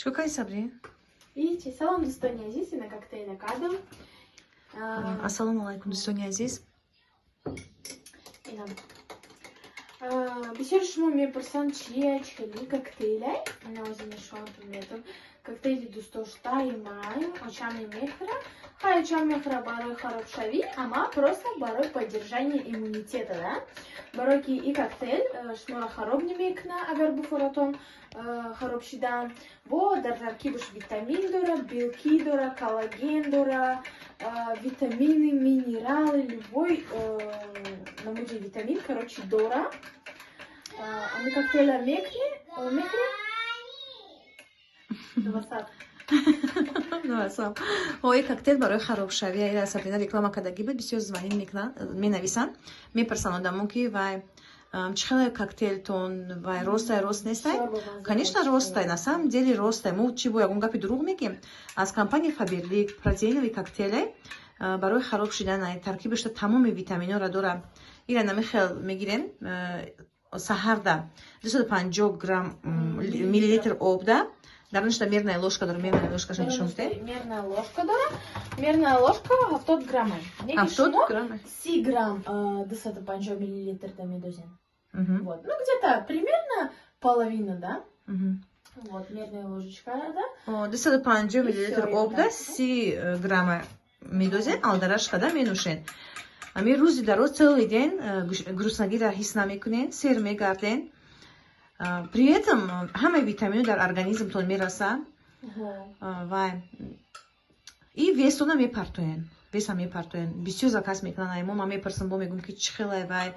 Чукай, Сабри. Видите, салон Достони Азиз и на коктейле Кадам. Ассаламу алейкум, Достони Азиз. Бисёр шумо мепурсанд чия чили коктейлай. Навозиме шумо приметам. Коктейли дустоштай май, очам мехра. Хай очам мехра барой харобшави, ама просто барой поддержания иммунитета, да? Баройки и коктейль, шмора хароб не мекна, агар буфоратон хароб шидан. Бо дар таркибуш витамин дора, белки дора, коллаген дора, витамины, минералы, любой намуди витамин, короче, дора. А мы коктейля мекни, Навасам. Ой, коктейль барои харобшавӣ. Ира Сабрина реклама кардаги буд. Бисёр звонин менависанд. Мепарсанд одамон ки вай чӣ хеле коктейлтон вай ростай рост нестай? Конечно, ростай. На самом деле ростай. Мо чӣ бо ягон гапи дурӯғ мегем? Аз компанияи Faberlic протеинови коктейле барои хароб шидан таркибашда тамоми витаминҳоро дорад. Ира намехел мегирем саҳарда 250 грамм миллилитр обда. Дарништа мерная ложка дора, мерная ложка шуншунте. Мерная ложка дора. Мерная ложка 70 грамм. 70 грамм. 100 грамм 250 миллилитр да медозин. Вот. Ну где-то примерно половина, да? Вот мерная ложечка, да? 250 миллилитр обда 100 грамм медозин алдарашка да менушен. Ами рӯзи дароз целый день грустнагиро ҳис намекунен, сер мегарден. При этом ҳамаи витаминҳо дар организмтон мерасад ва и весона мепартоен. Веса мепартоен. Бисёр заказ мекунанд. Мо мепарсам бо мегӯм ки чӣ хеле вай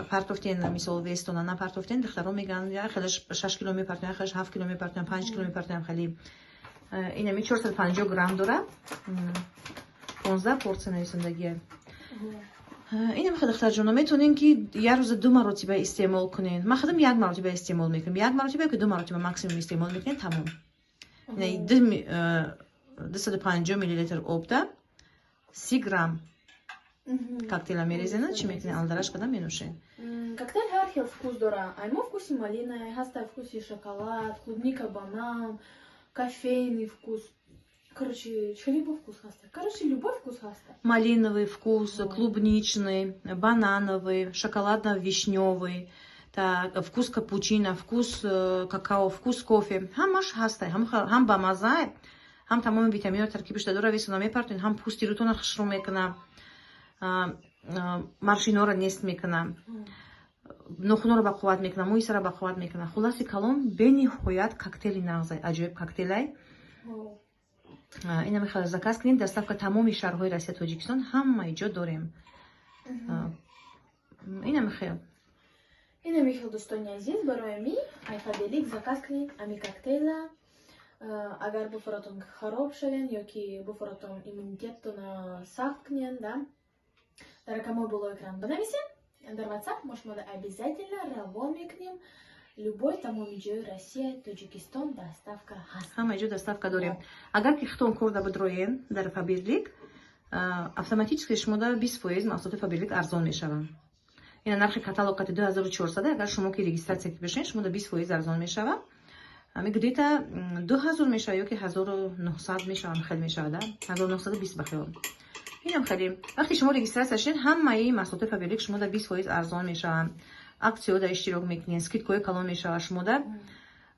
партофтен мисол вестона напартофтен. Духтарон мегӯянд хеле 6 кило мепартоен, хеле 7 кило мепартоен, 5 кило мепартоен. Хеле инами 450 грамм дора. 15 порция нависандагия. Ин ам хадахтар ҷон метонен ки як рӯза 2 маротиба истеъмол кунен. Ман худам 1 маротиба истеъмол мекунам. 1 маротиба ки 2 маротиба максимум истеъмол мекунен тамом. Яъни 250 миллилитр обда 30 грамм коктейла мерезенад, чӣ мекунен алдараш када менӯшен. Коктейль ҳар хел вкус дора. Мо вкуси малина, ҳаста вкуси шоколад, клубника, банан, кофейный вкус. Короче, любой вкус хаста. Короче, любой вкус хаста. Малиновый вкус, клубничный, банановый, шоколадно-вишневый, так, вкус капучино, вкус какао, вкус кофе. Ҳамаш ҳастай. Ҳам ба маза, ҳам тамоми витаминҳои таркибашда дора, весона мепартоен, ҳам пӯсти рӯтона хушрӯ мекунад, маршинҳоро нест мекунад, нохунҳоро бақувват мекунад, мӯи сара бақувват мекунад. Хулоси калом бениҳоят коктейли нағзай, аҷоиб коктейлай. Ина мехоҳад заказ кунед, доставка тамоми шаҳрҳои Россия, Тоҷикистон, ҳамаи ҷо дорем. Ина мехоҳад. Ина мехоҳад Достони Азиз барои ми Faberlic заказ кунед ами коктейла. Агар буфоратон хароб шавен ё ки буфоратон иммунитеттона сахт кунен, да? Дар рақамҳои болои экран бинависен. Дар WhatsApp мо шуморо обязательно равон мекунем. Любой тамоми ҷои Россия, Тоҷикистон доставка ҳаст. Ҳамаи ҷо доставка дорем. Агар ки хитон корда бидроен дар Faberlic, автоматически шумода 20% маҳсулоти Faberlic арзон мешаванд. Ина нархи каталог қати 2400, агар шумо ки регистратсия ки бишен, шумода 20% арзон мешавад. Ами где-то 2000 мешавад ё ки 1900 мешавад, хел мешавад, 1920 бахёл. Инам хеле. Вақти шумо регистратсия шудед, ҳамаи маҳсулоти Faberlic шумода 20% арзон мешаванд. Аксиёда иштирок мекунен, скидкаҳои калон мешавад шумода.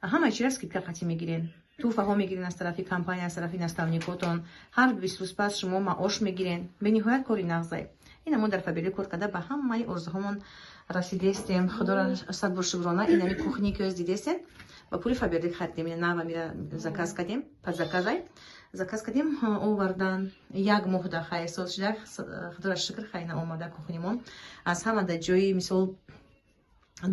Ҳамаи чиро скидка қатъӣ мегирен. Туҳфаҳо мегирен аз тарафи компания, аз тарафи наставникотон. Ҳар 20 рӯз пас шумо маош мегирен. Бениҳоят кори нағзай. Ина мо дар Faberlic кор карда ба ҳамаи орзуҳомон расидестем. Худоро садбор шукрона. Инами кухни ки дидестем. Ба пули Faberlic хардем. Ина нава мира заказ кардем. Подзаказай. Заказ кардем, овардан. Як моҳ да хай сол шуда. Худоро шукр хай наомада кухнимон. Аз ҳамада ҷои мисол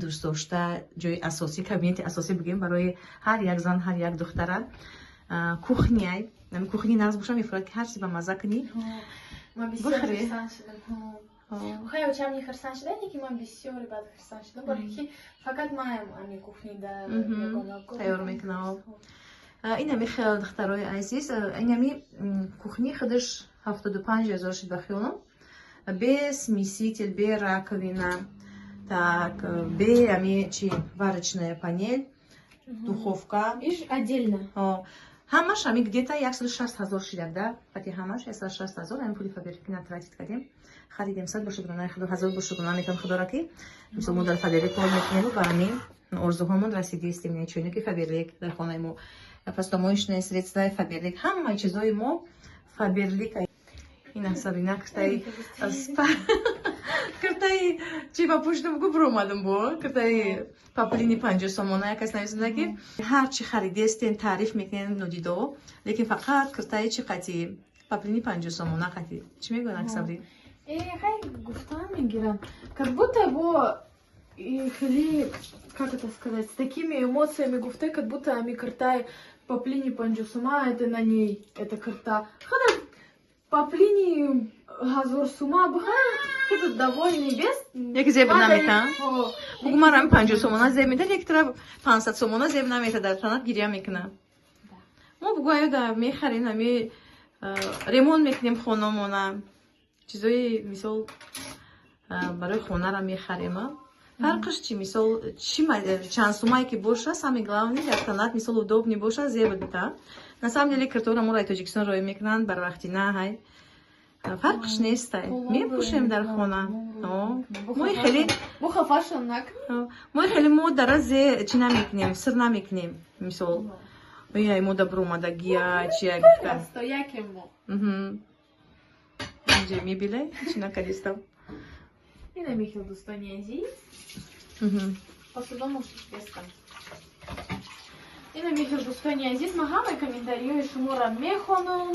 дӯст дошта ҷои асосӣ, кабинети асосӣ бигем барои ҳар як зан, ҳар як духтара. Кухняй, кухни нағз боша мефурад ки ҳар чиз ба маза кунӣ. Ман бисёр хирсан шудам. Хай очам не хирсан шуда, ки ман бисёр бад хирсан шудам, барои ки фақат маям ами кухни да тайёр мекунам. Ина мехел духтарои азиз, инами кухни худаш 75 000 шуд ба хиёлам. Без смеситель, без раковина. Так, ами чи варочная панель, духовка. Иш отдельно. Ҳамаш ами где-то 160 000 шидад да. Фати ҳамаш 160 000 ами пули фабрики на тратит кардем. Харидем сад боша гуна худо ҳазор боша гуна метам худора ки мисол мо дар фабрик кор мекунем ба ами орзуҳомон расидистем не чойники фабрик дар хонаи мо посудомоечные средства фабрик ҳамаи чизои мо фабрик. Ина Сабина киртаи чи ба пуштам губр омадам бо киртаи паплини 50 сомона якас нависандаки ҳар чи харидестен таъриф мекунен нодидо лекин фақат киртаи чи қати паплини 50 сомона қати чи мегӯяд Сабри? Хай гуфтам мегирам, как будто бо хели, как это сказать, с такими эмоциями гуфте, как будто ами киртай паплини 50 сума, это на ней, это кирта. Хада паплини ҳазор сума бихай довольный без яке зеб намета бугумарам 50 сомона зеб мета як тараб 500 сомона зеб намета дар танат гирия мекуна мо бугӯя да мехарем ами ремонт мекунем хонамона чизои мисол барои хонара мехарем фарқаш чи мисол чанд сумае ки боша сами главни дар танат мисол удобни боша зеб бита на самом деле киртора мо дар Тоҷикистон роя мекунанд барвақти на ҳай фарқш нестай мепӯшем дар хона мои хеле мо даразе чи намекунем сир намекунем мисол яй мода бромада гия чи инҷа мебилай чи накадистам ина мехел дӯстони азиз посудомоечное ина мехел дӯстони азиз ма ҳамаи комментариҳои шуморо мехонам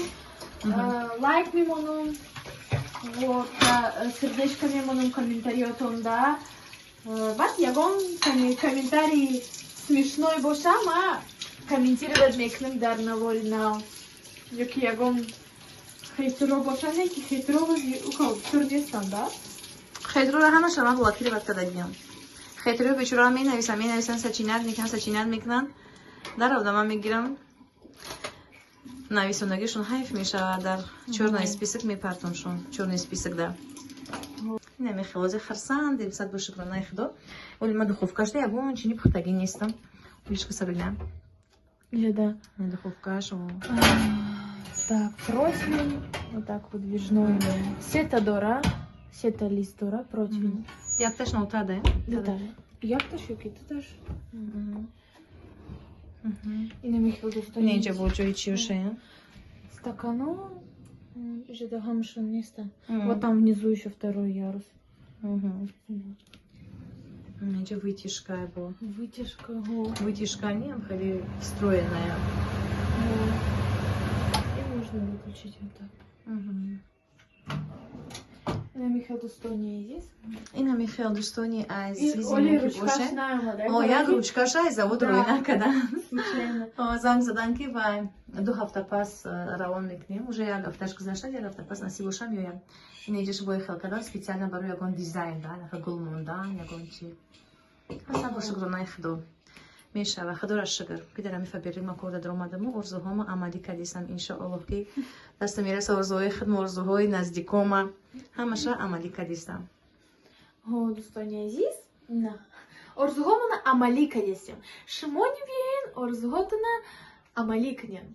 лайк мемонам вот сердечко мемонам комментариётонда баъд ягон комментарий смешной боша ма комментировать мекунам дар навори нав ёки ягон хейтро боша не ки хейтро тур нестам да хейтроро ҳамаша ма блокировать карда диям хейтро бечораро менависан сачинат мекунанд даровда ман мегирам нависондагишон ҳайф мешавад дар чорнаи список мепартоншон чорнаи список да ина мехелозе харсанд сад боша гунаи худо оли ма духовкашда ягон чини пухтагӣ нестам вишка Сабина да духовкаш так противень вот так выдвижной сета дора сета лист дора противень якташ ноутада якташ ёки туташ ина мехел дӯстони инҷа бо ҷои чӣ ошая стакано уже да ҳамашон неста вот там внизу еще второй ярус инҷа вытяжка бо вытяжка неам хеле встроенная и можно выключить вот так ина мехел дӯстони азиз ина мехел дӯстони азизи оли ручкаш наомада як ручкаш ай завод рӯй накардан занг задан ки вай 2 ҳафта пас равон мекунем уже 1 ҳафташ гузашта 1 ҳафта пас насиб боша меоям ин инҷаш бои хел кардан специально барои ягон дизайн да гул мондан ягон чи аса боша гуронаи худо мешава худора шукр ки дар ами фабрик ма кор дар омадаму орзуҳомо амалӣ кардисам иншоаллоҳ ки дастам мераса орзуҳои худмо орзуҳои наздикома ҳамаша амалӣ кардистам дӯстони азиз орзуҳомона амалӣ кардистем шумо нибиёен орзуҳотона амалӣ кунем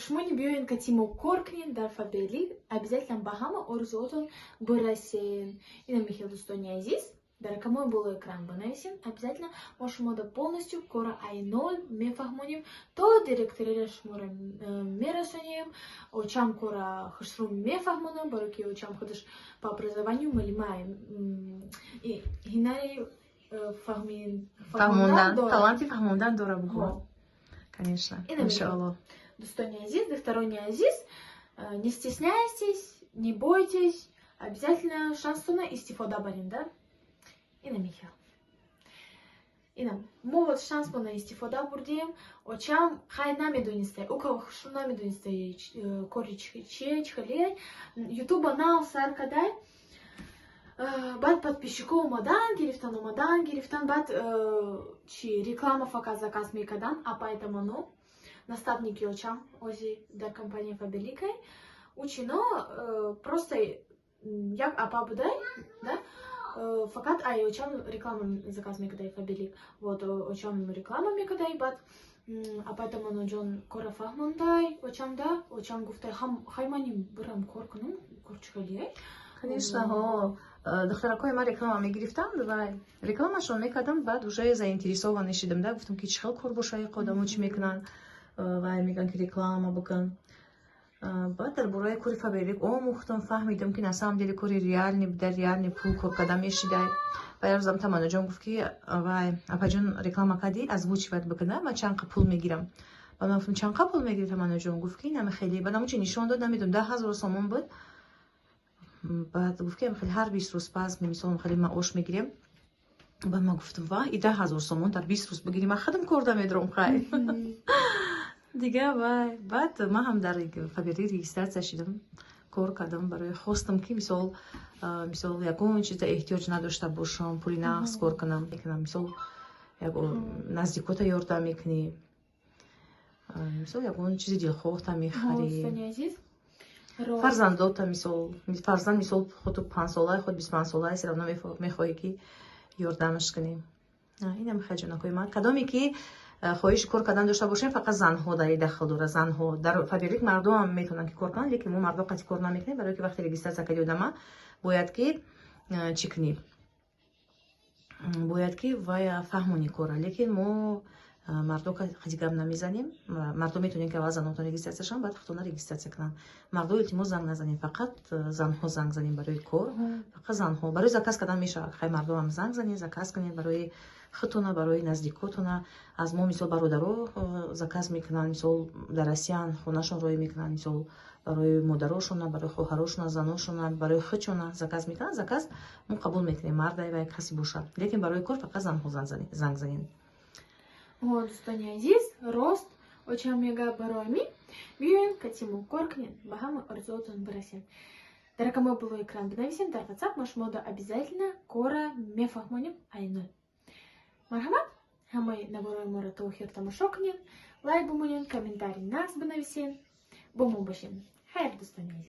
шумо нибиёен катимо кор кунем дар фабрик обязательно ба ҳама орзуҳотон бирасен ина мехел дӯстони азиз дар камои болои экран бинависем обязательно мо шуморо полностью кора айнол мефаҳмонем то директориро шуморо мерасонем очам кора хушру мефаҳмонам барои ки очам худаш по образованию малимай ҳинари таланти фаҳмондан дора бугӯ конечно иншоаллоҳ дӯстони азиз духтарони азиз не стесняйтесь не бойтесь обязательно шансона истифода барем да ина мехел ина мо вот шансмона истифода бурдем очам хай намедонистай хушу намедонистай кори чие чихелияй ютуба нав сар кадай баъд подписчико омадан гирифтан баъд чи реклама фақат заказ мекардан апайтамано наставники очам ози дар компания фабрикай учино просто як апа будай да Fakat ay очам реклама заказ мекадай фабелик. Вот очам реклама мекадай бат. А поэтому он джон кора фахмандай очамда очам гуфтай хайманим бурам коркунум корчгалиай. Конечно, духтаракои ма реклама мегирифтанд ва рекламашон мекардам, баъд уже заинтересована шидам, да, гуфтам ки чӣ хел кор боша одамо чӣ мекунанд, ва мегӯянд ки реклама бикун. Баъд дар бораи кори фабрик омӯхтам, фаҳмидам ки на самом деле кори реальни буда, реальни пул кор кардан мешидай. Ва ярӯзам таманоҷон гуфт ки вай апаҷон реклама кардӣ, озвучи баъд бикунам ва чанд пул мегирам. Баъд ман гуфтам чанд пул мегирӣ таманоҷон? Гуфт ки нами хеле. Баъд ҳамун чи нишон дод, намедонам 10,000 сомон буд. Баъд гуфт ки хеле ҳар 20 рӯз пас мисол хеле маош мегирем. Баъд ман гуфтам вай и 10,000 сомон дар 20 рӯз бигирӣ, ман худам кор намедорам хай. Дига вай. Баъд ман ҳам дар фабрик регистратсия шидам, кор кардам барои хостам ки мисол ягон чиза эҳтиёҷ надошта бошам, пули нағз кор кунам, мисол наздикота ёрдам мекунӣ, мисол ягон чизи дилхоҳта мехарӣ. Фарзандота мисол фарзанд мисол худ 5 солаи худ 25 солаи равно мехоҳӣ ки ёрдамаш кунӣ. Инам хеле ҷонакои ман. Кадоме ки хоҳиши кор кардан дошта бошем, фақат занҳо дар ин дахл дорад. Занҳо дар фабрик мардумам метавонанд ки кор кунанд, лекин мо мардо қатъи кор намекунем, барое ки вақте регистратсия кардӣ одама бояд ки чӣ кунӣ? Бояд ки вай фаҳмони кора, лекин мо мардо қатъи гап намезанем. Мардо метавонем ки аввал занҳотон регистратсия шаванд, баъд худтона регистратсия кунанд. Мардо илтимос занг назанем, фақат занҳо занг занем барои кор. Фақат занҳо барои заказ кардан мешавад. Хай мардумам занг занед, заказ кунед барои худтона, барои наздикотона. Аз мо мисол бародаро заказ мекунанд, мисол дар Россиян хонашон роӣ мекунанд, мисол барои модарошона, барои хоҳарошона, заношона, барои худшона заказ мекунанд. Заказ мо қабул мекунем, мардай ва касе бошад. Лекин барои кор фақат занҳо занг занед. Дӯстони азиз, рост очам мега барои ми биёен катимо кор кунем, ба ҳама орзуотон бирасем. Дар рақамҳои болои экран бинависем, дар WhatsApp ма шуморо обязательно кора мефаҳмонем айнон. Марҳамат, ҳамаи навораи моро то охир тамошо кунед, лайк бимонед, комментарий нағз бинависед, бо мо бошед. Хайр, дӯстони азиз.